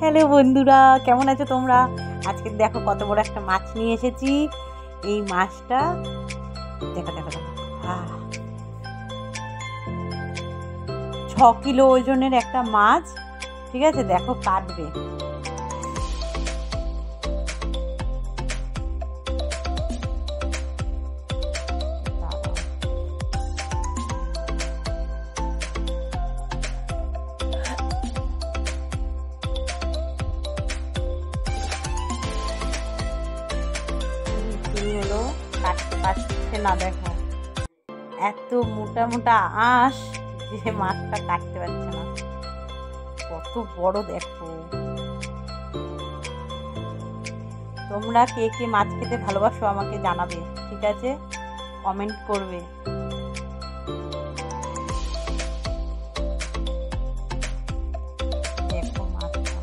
Hello বন্ধুরা, কেমন আছো তোমরা? আজকে দেখো কত বড় একটা মাছ নিয়ে এসেছি। এই মাছটা দেখো দেখো দেখো 6 কিলো ওজনের একটা মাছ। ঠিক আছে, দেখো কাটবে। হলো কাটতে পারছে না, দেখো এত মোটা মোটা আঁশ যে মাছটা কাটতে পারছে না। কত বড় দেখো। তোমরা কে কে মাছ খেতে ভালোবাসো আমাকে জানাবে, ঠিক আছে? কমেন্ট করবে। দেখো মাছটা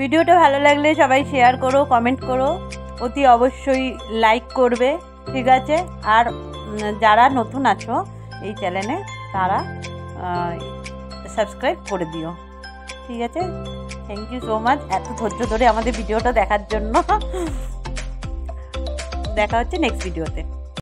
ভিডিওটা ভালো লাগলে সবাই শেয়ার করো, কমেন্ট করো, অতি অবশ্যই লাইক করবে, ঠিক আছে? আর যারা নতুন আছো এই চ্যানেলে তারা সাবস্ক্রাইব করে দিও, ঠিক আছে? থ্যাংক ইউ সো মাচ এত ধৈর্য ধরে আমাদের ভিডিওটা দেখার জন্য। দেখা হচ্ছে নেক্সট ভিডিওতে।